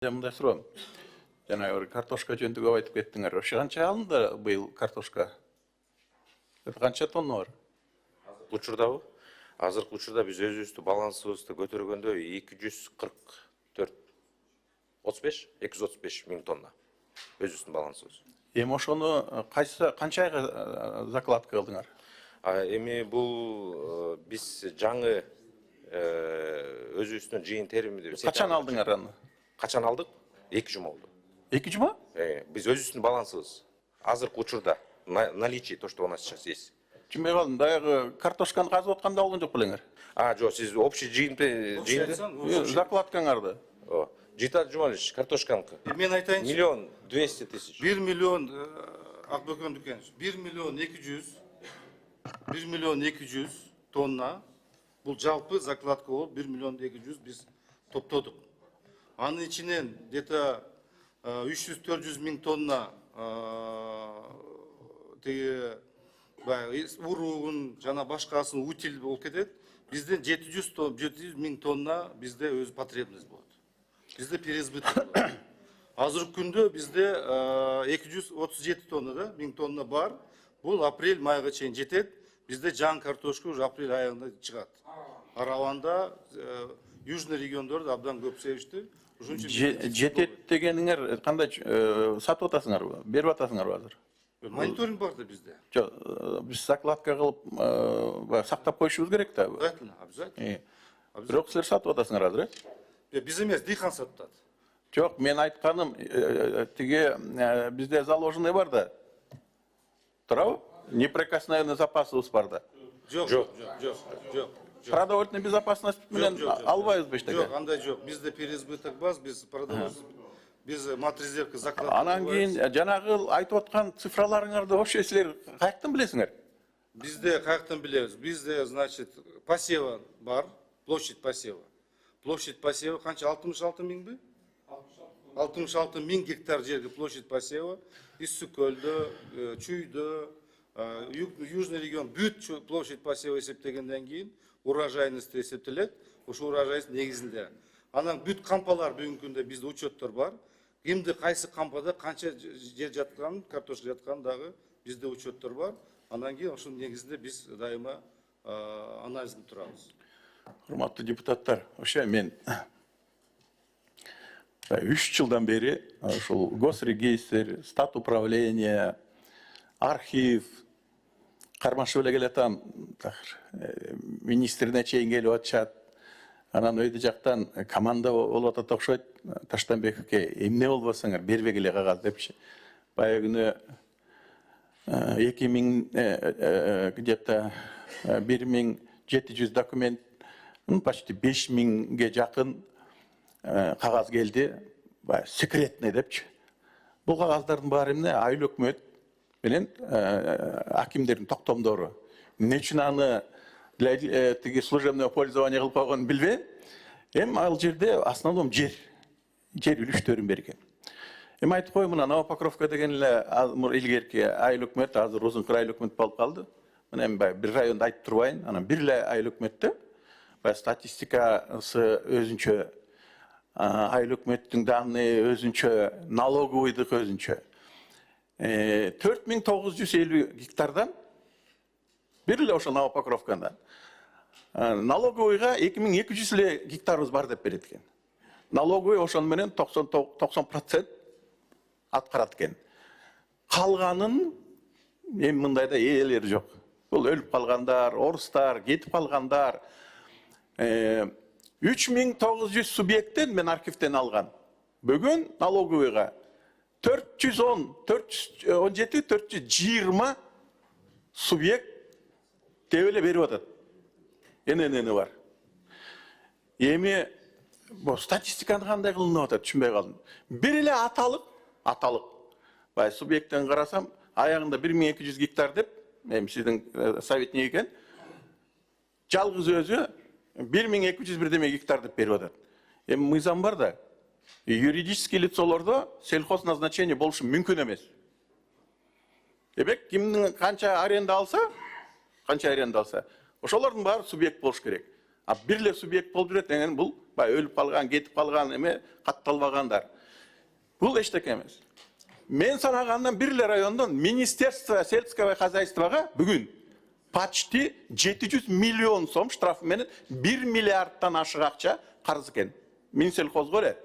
Мындай суроом. Жана картошка жөнүндө көп айтып кеттиңер. Ошо канча алынды быйыл картошка? Канча тонна бар? Учурдабы? Азыркы учурда биз өзүбүздү балансыбызды көтөргөндө 244 235 миң тонна өзүбүздүн балансыбыз. Эми ошону канча айга закладка кылдыңар? Эми бул биз жаңы өзүбүздүн жыйын терими деп Качан алдыңар аны? Качан алдык? 2 жума болду. 2 жума? Биз өзүбүздүн балансыбыз. Азыркы учурда наличие то, что у нас сейчас есть. Түшүнбөй калдым. Дагы картошканы казып атканда болгон жок белеңер? Жок, сиз общий жыйынды Закладкаңарды. Жита Жумалович, картошканыкы. Мен айтайынчы. 1 200 000. 1 миллион Акбөкөн дүкенчи. 1 миллион 200 тонна. Бул жалпы закладка болуп 1 миллион 200 биз топтодук. Анын ичинен где-то 300-400 миң тонна тиги уругун жана башкасын утил болуп кетет. Бизден 700 миң тонна бизде өз потребность болот. Бизде переизбыток болот. Азыркы күндө бизде 237 тонна да миң тонна бар. Бул апрель-майга чейин жетет. Бизде жаңы картошка уже апрель айында чыгат. Араванда южный региондорду абдан көп себишти. Жетет дегениңер кандай сатып атасыңарбы? Берип атасыңарбы азыр? Мониторинг бар да бизде. Жок, биз закладка кылып сактап коюшубуз керек да. Обязательно. Бирок силер сатып атасыңар азыр, Биз эмес, дыйкан сатат. Жок, мен айтканым, тиги бизде заложенный бар да. Туурабы? Неприкосновенный запасыбыз бар да. Жок. Продовольственная безопасность менен албайбызбы эчтеке? Жок, андай жок. Бизде переизбыток бар, биз продовольствие, биз матрезерка заклад. Анан кийин жанагы айтып аткан цифраларыңарды вообще силер каяктан билесиңер? Бизде каяктан билебиз? Бизде, значит, посева бар, площадь посева. Площадь посева канча? 66 миңби? 66 миң гектар жерге площадь посева. Иссук көлдө, Чуйдо, Южный регион бүт площадь посева эсептегенден кийин урожайность эсептелет. Ошо урожайность негизинде. Анан бүт кампалар бүгүнкү күндө бизде учеттор бар. Кимди кайсы кампада канча жер жаткан, картошка жаткан дагы бизде учеттор бар. Анан кийин ошонун негизинде биз дайыма анализ кылып турабыз. Урматтуу депутаттар, ошо мен 3 жылдан бери ушул госрегистр, стат управление, архив кармашып эле келатам. Министрине чейин келип атышат. Анан өйдө жактан команда болуп атат окшойт. Таштанбековке эмне болбосоңор бербегиле кагаз депчи. Баягы күнү 2000 где-то 1700 документ, почти 5000ге жакын кагаз келди. Секретный депчи. Бул кагаздардын баары эмне? Айыл өкмөт менен акимдердин токтомдору. Эмне үчүн аны тиги служебное пользование кылып койгонун билбейм. Эми ал жерде основном жер үлүштөрүн берген. Эми айтып коем, мына Новопокровка деген эле илгерки айыл өкмөт, азыр Узункыр айыл өкмөт болуп калды. Мына эми бир районду айтып турбайын, анан бир эле айыл өкмөттө статистикасы өзүнчө, айыл өкмөттүн данные өзүнчө, налоговыйдык өзүнчө. 4950 гектардан бир эле ошо Новопокровкадан налоговыйга 2200 эле гектарыбыз бар деп берет экен. Налоговый ошону менен 90% аткарат экен. Калганын эми мындайда ээлери жок. Бул өлүп калгандар, орустар, кетип калгандар. 3900 субъекттен мен архивден алган. Бүгүн налоговыйга 420 субъект деп эле берип атат. Энени бар. Эми бу статистиканы кандай кылынып атат түшүнбөй калдым. Бир эле аталык. Бай субъекттен карасам, аягында 1200 гектар деп, эми сиздин советник экен. Жалгыз өзү 1200 бирдеме гектар деп берип атат. Эми мыйзам бар да, юридический лицолордо сельхозназначение болушу мүмкүн эмес. Демек, кимдин канча аренда алса, ошолордун баары субъект болуш керек. А бирле субъект болуп жүрөт деген бул баягы өлүп калган, кетип калган эме катталбагандар. Бул эчтеке эмес. Мен санагандан бирле райондон Министерство сельского хозяйствога бүгүн почти 700 миллион сом штраф менен 1 миллиардтан ашык акча карыз экен. Минсельхозго эле.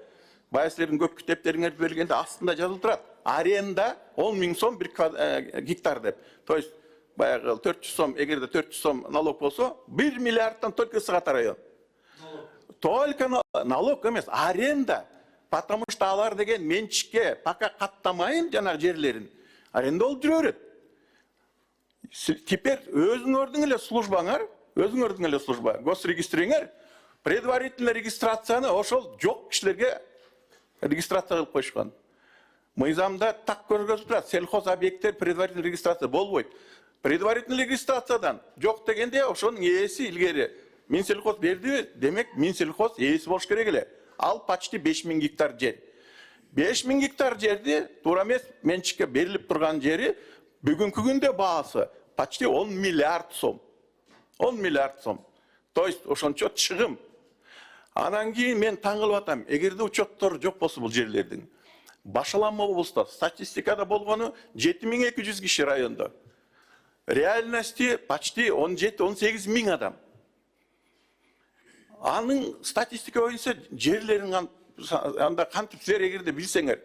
Бая силердин көп китептериңерди бергенде астында жазылып турат. Аренда 10 000 сом 1 гектар деп. То есть баягы 400 сом, эгерде 400 сом налог болсо, 1 миллиардтан только Сыгата район. Только налог эмес, аренда. Потому что алар деген менчикке пока каттамайын жана жерлерин. Аренда болуп жүрө берет. Теперь өзүңөрдүң эле служба, госрегистриңер предварительный регистрацияны ошол жок кишилерге регистрация кылып коюшкан. Мыйзамда так көрсөтүп турат, сельхоз объекттер предварительный регистрация болбойт. Предварительный регистрациядан жок дегенде ошонун ээси илгери Минсельхоз берди, демек Минсельхоз ээси болуш керек эле. Ал почти 5000 гектар жер. 5000 гектар жерди туура эмес менчикке берилип турган жери бүгүнкү күндө баасы почти 10 миллиард сом. 10 миллиард сом. То есть ошончо чыгым. Анан кийин мен таң кылып атам, эгерде учеттор жок болсо бул жерлердин. Башалама облуста статистикада болгону 7200 киши райондо. Реальности почти 17-18 миң адам. Анын статистика боюнча жерлерин анда кантип силер эгерде билсеңер,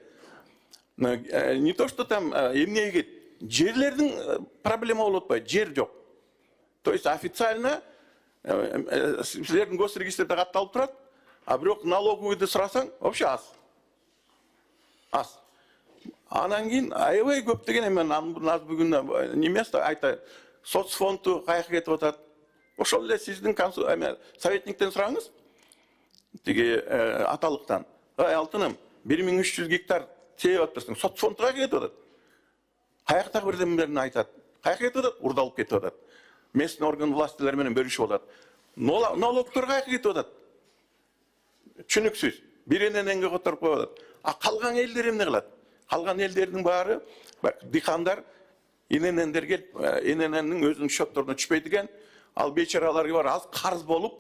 не то что там эмнеге жерлердин проблема болуп атпайбы, жер жок. То есть официально силердин госрегистрде катталып турат, а бирок налоговыйды сурасаң, вообще аз. Аз. Анан кийин аябай көп деген эме аз бүгүн немес айта соцфонду каяка кетип атат. Ошол эле сиздин советниктен сураңыз. Тиги аталыктан. Алтыным 1300 гектар себеп атпасың, соцфондго кетип атат. Каяктагы бирдемелерин айтат. Каяка кетип атат? Урдалып кетип атат. Местный орган властилер менен бөлүшүп атат. Налогтор каяка кетип атат? Түшүнүксүз. Биринен энге которуп коюп атат. А калган элдер эмне кылат? Калган элдердин баары дыйкандар иненендер келип, инененин өзүнүн счетторуна түшпөйт экен. Ал бечараларга бар аз карыз болуп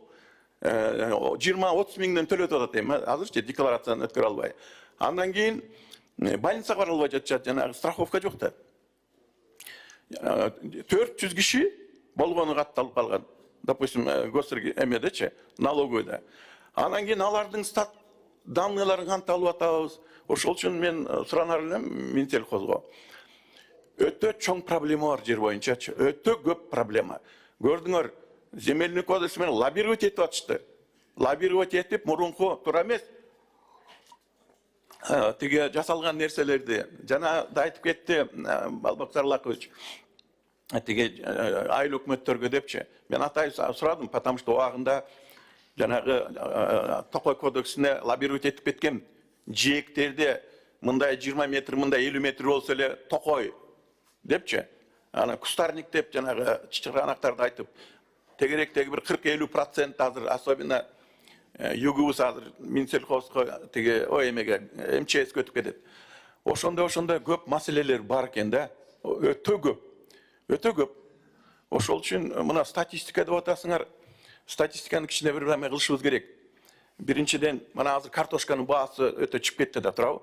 20-30 миңден төлөтүп атат эми. Азырчы декларацияны өткөрө албай. Андан кийин больницага бара албай жатышат, жанагы страховка жок да. 400 киши болгону катталып калган. Допустим, эмедечи, налоговыйда. Анан кийин алардын данныйларын кантип алып атабыз? Ошол үчүн мен суранар элем Минсельхозго. Өтө чоң проблема бар жер боюнчачы. Өтө көп проблема. Көрдүңөр, земельный кодекс менен лоббировать этип атышты. Лоббировать этип мурунку туура эмес. Тиги жасалган нерселерди жана да айтып кетти Балбактар Лакович. Тиги айыл өкмөттөргө депчи. Мен атай сурадым, потому что убагында жанагы Токой кодексине лоббировать этип кеткен жээктерде мындай 20 метр, мындай 50 метр болсо эле токой депчи. Ана кустарник деп жанагы чычыранактарды айтып, тегеректеги бир 40-50% азыр особенно югубуз азыр Минсельхозго тиги эмеге МЧС өтүп кетет. Ошондой көп маселелер бар экен да. Өтө көп. Өтө көп. Ошол үчүн мына статистика деп атасыңар. Статистиканы кичине бир эме кылышыбыз керек. Биринчиден, мына азыр картошканын баасы өтө чыгып кетти да турабы.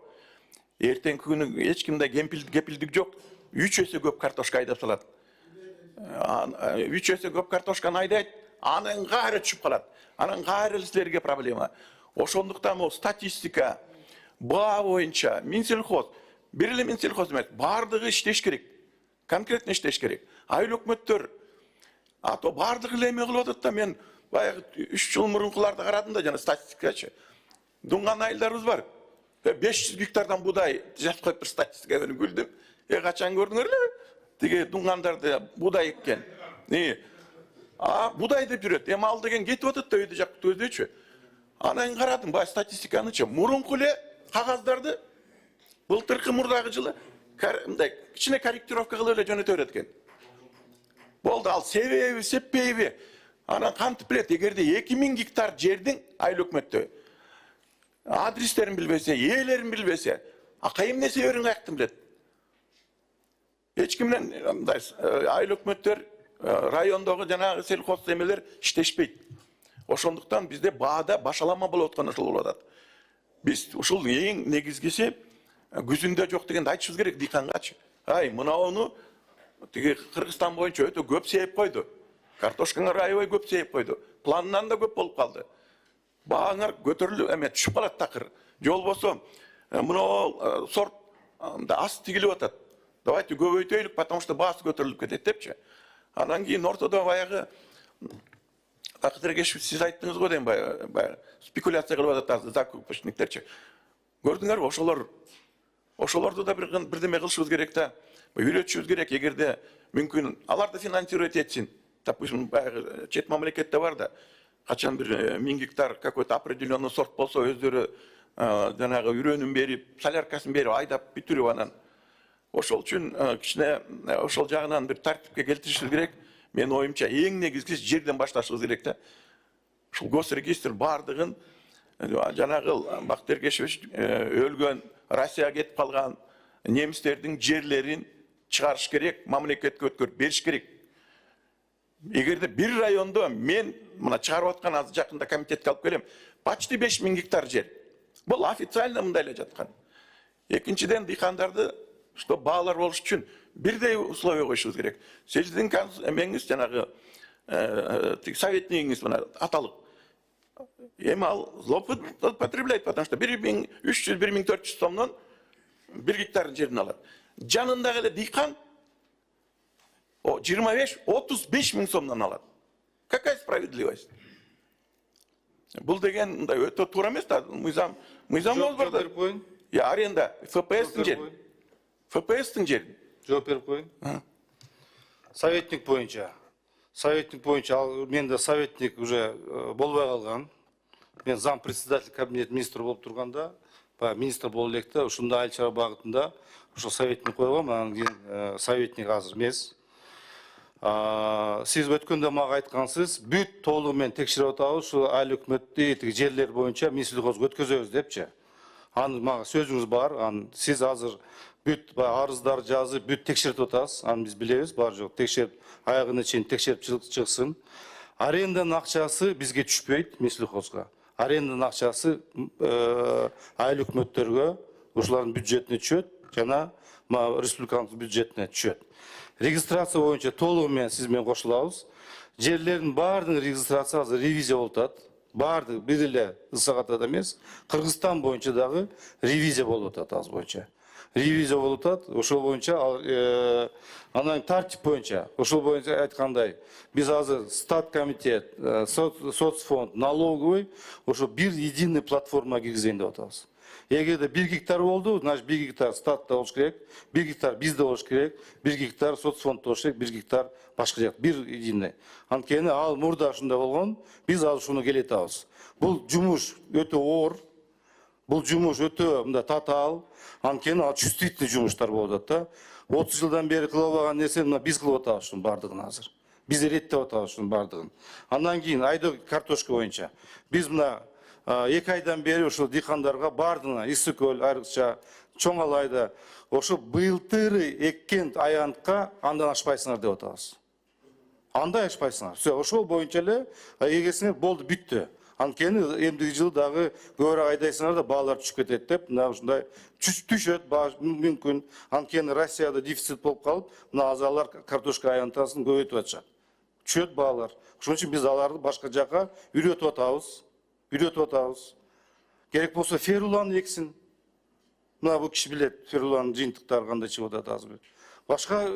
Эртеңки күнү эч кимде кепилдик жок. 3 эсе көп картошка айдап салат. 3 эсе көп картошканы айдайт, анын кайры түшүп калат. Анын кайры силерге проблема. Ошондуктан бул статистика баа боюнча Минсельхоз, бир эле Минсельхоз эмес, бардыгы иштеш керек. Конкретно иштеш керек. Айыл өкмөттөр ато бардыгы эле эме кылып атат да, мен баягы 3 жыл мурункуларды карадым да, жана статистикачы. Дунган айылдарыбыз бар. 500 гектардан будай жазып коюп бир статистика менен күлдүм. Качан көрдүңөр эле? Тиги дунгандарды будай эккен. Будай деп жүрөт. Эми ал деген кетип атат да өйдө жакты көздөчү. Анан карадым, бай статистиканычы, мурунку эле кагаздарды былтыркы мурдагы жылы мындай кичине корректировка кылып эле жөнөтө берет экен. Болду, ал себеби, сеппейби. Анан кантип билет, эгерде 2000 гектар жердин айыл өкмөттө адрестерин билбесе, ээлерин билбесе, кайым себебин каяктан билет? Эч ким менен айыл өкмөттөр райондогу жанагы сельхоз эмелер иштешпейт. Ошондуктан бизде баада башалама болуп аткан ошол болуп атат. Биз ушул эң негизгиси күзүндө жок дегенди айтышыбыз керек дыйкангачы. Ай, мынауну тиги Кыргызстан боюнча өтө көп сейип койду. Картошкаңар аябай көп сейип койду. Планынан да көп болуп калды. Бааңар көтөрүлүп эме түшүп калат такыр. Же болбосо мынау сорт аз тигилип атат. Давайте көбөйтөйлүк, потому что баасы көтөрүлүп кетет депчи. Анан кийин ортодо баягы Акытыркешев сиз айттыңыз го дейм баягы спекуляция кылып атат закупочниктерчи. Көрдүңөрбү, ошолорду да бирдеме кылышыбыз керек да. Үйрөтүшүбүз керек, эгерде мүмкүн аларды финансировать этсин. Допустим, баягы чет мамлекетте бар да, качан бир 1000 гектар какой-то определенный сорт болсо, өздөрү жанагы үйрөнүм берип, соляркасын берип, айдап бүтүрүп анан. Ошол үчүн кичине ошол жагынан бир тартипке келтиришибиз керек. Мен оюмча эң негизгиси жерден башташыбыз керек да. Ушул госрегистр бардыгын жанагы Бактыркешевич өлгөн, Россияга кетип калган немистердин жерлерин чыгарыш керек, мамлекетке өткөрүп бериш керек. Эгерде бир райондо мен мына чыгарып аткан азыр жакында комитетке алып келем, почти 5000 гектар жер. Бул официально мындай эле жаткан. Экинчиден дыйкандарды что баалар болуш үчүн бирдей условия коюшубуз керек. Сиздин эмеңиз жанагы советнигиңиз мына аталык. Эми ал злоупотребляет, потому что 1300-1400 сомдон 1 гектар жерин алат. Жанындагы эле дыйкан 25-35 миң сомдон алат. Какая справедливость? Бул деген мындай өтө туура эмес да, мыйзам болуп бар да. Я аренда ФПСтин жери. ФПСтин жери. Жооп берип коеюн. Советник боюнча. Мен да советник уже болбой калган. Мен зам председатель кабинет министр болуп турганда, министр болуп электе, ушундай айыл чарба багытында ошо советник койгом, анан кийин советник азыр эмес. Сиз өткөндө мага айткансыз, бүт толугу менен текшерип атабыз, ушу айыл өкмөттү тиги жерлер боюнча Минсельхозго өткөзөбүз депчи. Аны мага сөзүңүз бар, сиз азыр бүт арыздар жазып, бүт текшерип атасыз, аны биз билебиз, бар жок, текшерип, аягына чейин текшерип чыксын. Аренданын акчасы бизге түшпөйт Минсельхозго. Аренданын акчасы айыл өкмөттөргө, ушулардын бюджетине түшөт, жана республиканын бюджетине түшөт. Регистрация боюнча толугу менен сиз менен кошулабыз. Жерлердин баардыгынын регистрациясы ревизия болуп атат. Баардыгы бир эле ысыгатада эмес, Кыргызстан боюнча дагы ревизия болуп атат азыр боюнча. Ревизия болуп атат, ошол боюнча анан тартип боюнча, ошол боюнча айткандай, биз азыр стат комитет, соцфонд, налоговый ошо бир единый платформа киргизейин деп атабыз. Эгерде 1 гектар болду, значит 1 гектар статта болуш керек, 1 гектар бизде болуш керек, 1 гектар соцфондто болуш керек, 1 гектар башка жак, бир единый. Анткени ал мурда ушундай болгон, биз азыр ушуну келетабыз. Бул жумуш өтө оор, бул жумуш өтө мындай татаал, анткени ал чувствительный жумуштар болуп атат да. 30 жылдан бери кылып алган нерсени биз кылып атабыз ушунун бардыгын азыр. Биз иреттеп атабыз ушунун бардыгын. Андан кийин айдоо картошка боюнча биз мына 2 айдан бери ошол дыйкандарга бардыгына Иссы көл, айрыкча Чоң Алайда ошо былтыры эккен аянтка андан ашпайсыңар деп атабыз. Андай ашпайсыңар. Все, ошол боюнча эле эгесиңер болду, бүттү. Анткени эмдиги жылы дагы көбүрөөк айдайсыңар да баалар түшүп кетет деп, мына ушундай түшөт мүмкүн. Анткени Россияда дефицит болуп калып, мына азалар картошка аянтасын көбөйтүп атышат. Түшөт баалар. Ошон үчүн биз аларды башка жака үйрөтүп атабыз. Керек болсо феруланы эксин. Мына бул киши билет, феруланын жыйынтыктары кандай чыгып атат азыр. Башка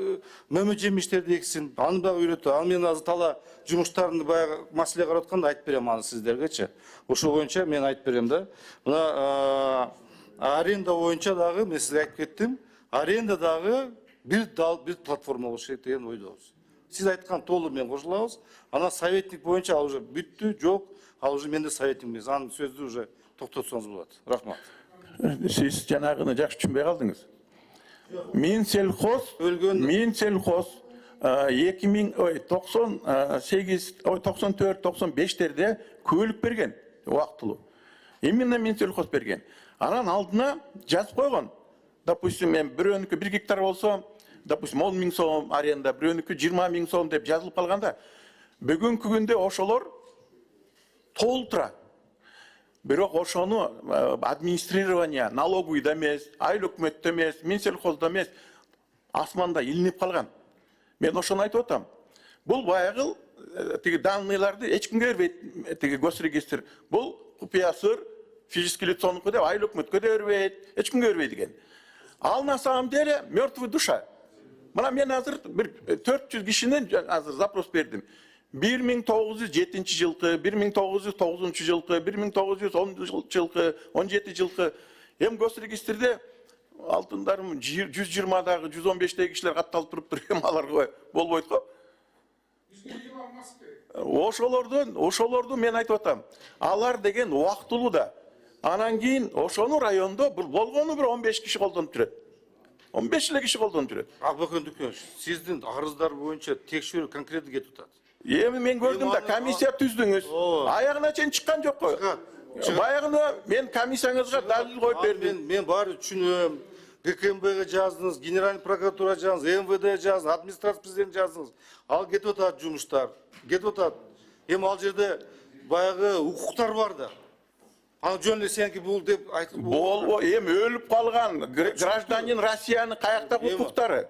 мөмө жемиштерди эксин, аны дагы үйрөтүп. Ал мен азыр тала жумуштарын баягы маселе карап атканда айтып берем аны сиздергечи. Ошол боюнча мен айтып берем да. Мына аренда боюнча дагы мен сизге айтып кеттим. Аренда дагы бир платформа болуш керек деген ойдобуз. Сиз айткан толугу менен кошулабыз. Ана советник боюнча ал уже бүттү, жок. Ал уже менде советник эмес. Анын сөздү уже токтотсоңуз болот. Рахмат. Сиз жанагыны жакшы түшүнбөй калдыңыз. Минсельхоз 94-95-терде көлүк берген, убактылуу. Именно Минсельхоз берген. Анан алдына жазып койгон. Допустим, мен бирөөнүкү 1 гектар болсо, допустим, 10 000 сом аренда, бирөөнүкү 20 000 сом деп жазылып калганда, бүгүнкү күндө ошолор толтура. Бирок ошону администрирование налоговыйда эмес, айыл өкмөттө эмес, Минсельхоздо эмес, асманда илинип калган. Мен ошону айтып атам. Бул баягы тиги данныйларды эч кимге бербейт, тиги госрегистр. Бул купуя сыр, физический лицонуку деп айыл өкмөткө да бербейт, эч кимге бербейт деген. Ал на самом деле мертвая душа. Мына мен азыр бир 400 кишинен азыр запрос бердим. 1907 жылкы, 1909 жылкы, 1910 жылкы, 17 жылкы. Эм госрегистрде алтындарым 120дагы, 115деги кишилер катталып туруптур. Эм аларга болбойт го. Ошолордун мен айтып атам. Алар деген убактылуу да. Анан кийин ошону райондо бул болгону бир 15 киши колдонуп жүрөт. 15 эле киши колдонуп жүрөт. Акбөкөн Дүкенович, сиздин арыздар боюнча текшерүү конкретно кетип атат. Эми мен көрдүм да, комиссия түздүңүз. Аягына чейин чыккан жок кой. Баягында мен комиссияңызга далил коюп бердим. Мен баары түшүнөм. ГКМБге жаздыңыз, Генеральный прокуратура жаздыңыз, МВД жаздыңыз, администрация президент жаздыңыз. Ал кетип атат жумуштар. Кетип атат. Эми ал жерде баягы укуктар бар да. Аны жөн эле сеники бул деп айтып Болбо, эми өлүп калган гражданин Россиянын каякта укуктары.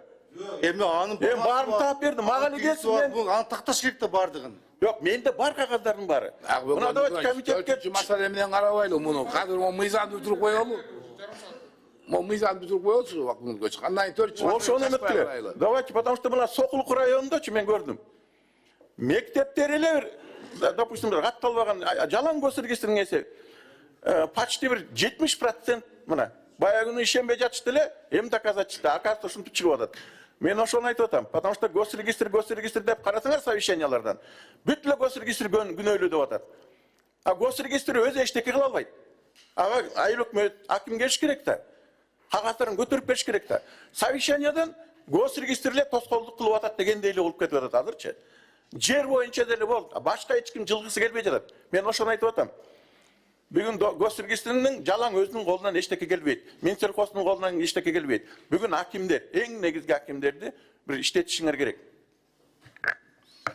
Эми анын баарын таап бердим. Мага эле келсин мен. Аны такташ керек да бардыгын. Жок, менде бар кагаздардын бары. Мына давайте комитетке Маселе менен карабайлы муну. Азыр могу мыйзамды бүтүрүп коелу. Могу мыйзамды бүтүрүп коелучу Акмулгөч. Кандай 4 жыл. ошону эметкиле. Давайте, потому что мына Сокулук районундочу мен көрдүм. Мектептер эле допустим, катталбаган жалаң госрегистрдин эсеби. Почти bir 70% мына. Баягыны ишенбей жатышты эле, эми доказательство, оказывается, ушинтип чыгып атат. Мен ошону айтып атам, потому что госрегистр деп карасаңар совещаниялардан. Бүт эле госрегистр күнөөлүү деп атат. А госрегистр өзү эчтеке кыла албайт. Ага айыл өкмөт, аким келиш керек да. Кагаздарын көтөрүп бериш керек да. Совещаниядан госрегистрлер тоскоолдук кылып атат дегендей эле болуп кетип атат азырчы. Жер боюнча деле болду. Башка эч ким жылгысы келбей жатат. Мен ошону айтып атам. Бүгүн госрегистрдин жалаң өзүнүн колунан эчтеке келбейт. Минсельхоздун колунан эчтеке келбейт. Бүгүн акимдер, эң негизги акимдерди бир иштетишиңер керек.